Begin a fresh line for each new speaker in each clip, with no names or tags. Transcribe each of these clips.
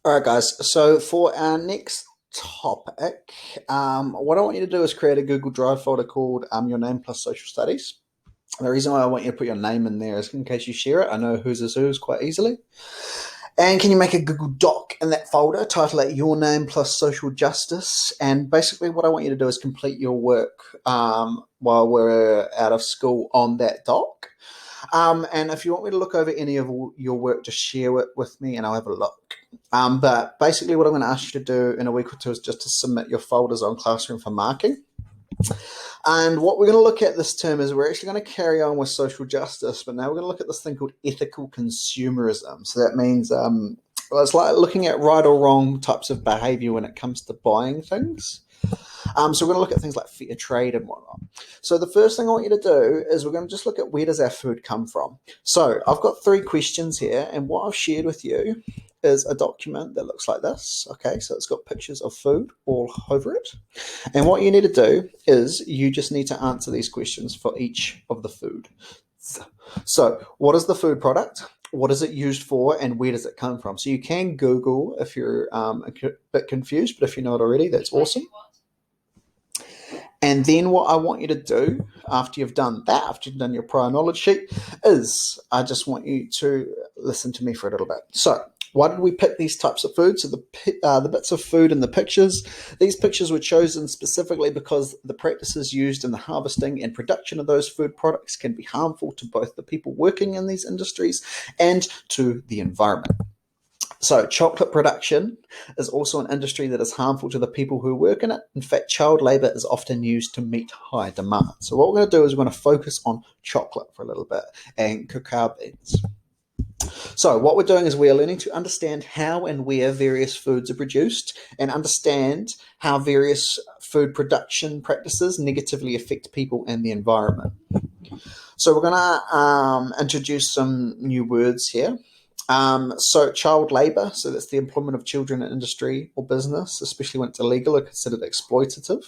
All right, guys. So for our next topic, what I want you to do is create a Google Drive folder called your name plus social studies. The reason why I want you to put your name in there is in case you share it, I know whose is whose quite easily. And can you make a Google Doc in that folder, title it your name plus social justice? And basically what I want you to do is complete your work while we're out of school on that doc. And if you want me to look over any of your work, just share it with me and I'll have a look. But basically what I'm going to ask you to do in a week or two is just to submit your folders on Classroom for marking. And what we're going to look at this term is we're actually going to carry on with social justice, but now we're going to look at this thing called ethical consumerism. So that means it's like looking at right or wrong types of behavior when it comes to buying things. So we're going to look at things like fair trade and whatnot. So the first thing I want you to do is we're going to just look at where does our food come from. So I've got 3 questions here, and what I've shared with you is a document that looks like this. Okay, so it's got pictures of food all over it. And what you need to do is you just need to answer these questions for each of the food. So what is the food product? What is it used for, and where does it come from? So you can Google if you're a bit confused, but if you know it already, that's awesome. And then what I want you to do after you've done that, after you've done your prior knowledge sheet, is I just want you to listen to me for a little bit. So why did we pick these types of food? So the bits of food in the pictures, these pictures were chosen specifically because the practices used in the harvesting and production of those food products can be harmful to both the people working in these industries and to the environment. So chocolate production is also an industry that is harmful to the people who work in it. In fact, child labour is often used to meet high demand. So what we're going to do is we're going to focus on chocolate for a little bit and cacao beans. So what we're doing is we are learning to understand how and where various foods are produced and understand how various food production practices negatively affect people and the environment. So we're going to introduce some new words here. So child labour, so that's the employment of children in industry or business, especially when it's illegal or considered exploitative.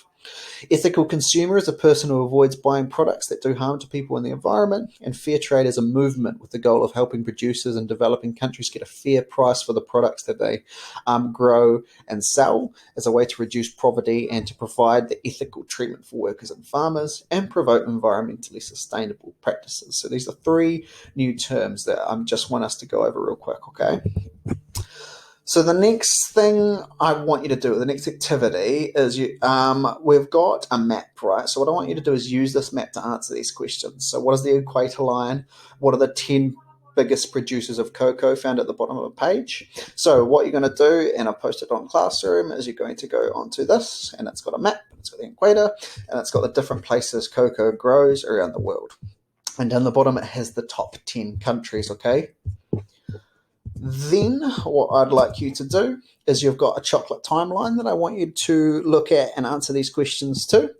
Ethical consumer is a person who avoids buying products that do harm to people and the environment. And fair trade is a movement with the goal of helping producers in developing countries get a fair price for the products that they grow and sell as a way to reduce poverty and to provide the ethical treatment for workers and farmers and promote environmentally sustainable practices. So these are 3 new terms that I just want us to go over real quick, okay? So the next thing I want you to do, the next activity is we've got a map, right? So what I want you to do is use this map to answer these questions. So what is the equator line? What are the 10 biggest producers of cocoa found at the bottom of a page? So what you're going to do, and I'll post it on Classroom, is you're going to go onto this, and it's got a map, it's got the equator, and it's got the different places cocoa grows around the world. And down the bottom, it has the top 10 countries, okay? Then what I'd like you to do is you've got a chocolate timeline that I want you to look at and answer these questions to.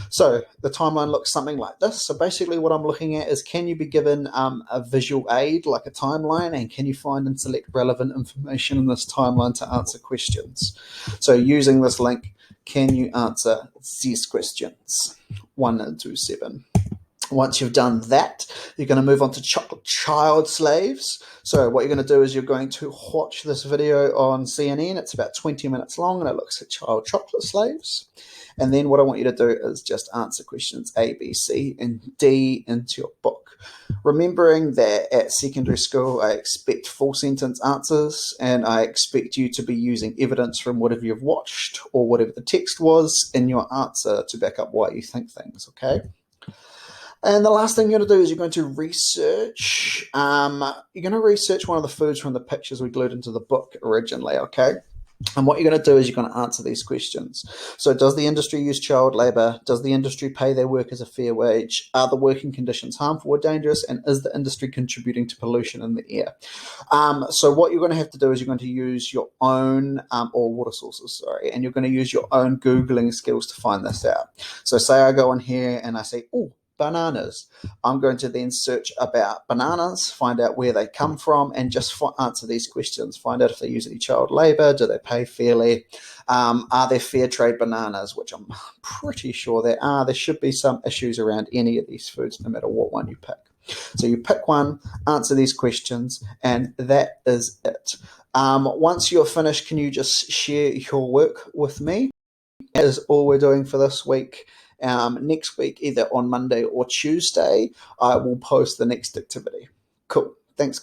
So the timeline looks something like this. So basically what I'm looking at is, can you be given a visual aid like a timeline, and can you find and select relevant information in this timeline to answer questions? So using this link, can you answer these questions 1 to 7? Once you've done that, you're going to move on to chocolate child slaves. So what you're going to do is you're going to watch this video on CNN. It's about 20 minutes long, and it looks at child chocolate slaves. And then what I want you to do is just answer questions A, B, C, and D into your book. Remembering that at secondary school, I expect full sentence answers, and I expect you to be using evidence from whatever you've watched or whatever the text was in your answer to back up why you think things, okay? And the last thing you're going to do is you're going to research. You're going to research one of the foods from the pictures we glued into the book originally, okay? And what you're going to do is you're going to answer these questions. So does the industry use child labour? Does the industry pay their workers a fair wage? Are the working conditions harmful or dangerous? And is the industry contributing to pollution in the air? So what you're going to have to do is you're going to use your own, or water sources, sorry, and you're going to use your own Googling skills to find this out. So say I go in here and I say, oh, bananas. I'm going to then search about bananas, find out where they come from, and just answer these questions. Find out if they use any child labour, do they pay fairly, are there fair trade bananas, which I'm pretty sure there are. There should be some issues around any of these foods, no matter what one you pick. So you pick one, answer these questions, and that is it. Once you're finished, can you just share your work with me? That is all we're doing for this week. Next week, either on Monday or Tuesday, I will post the next activity. Cool. Thanks, guys.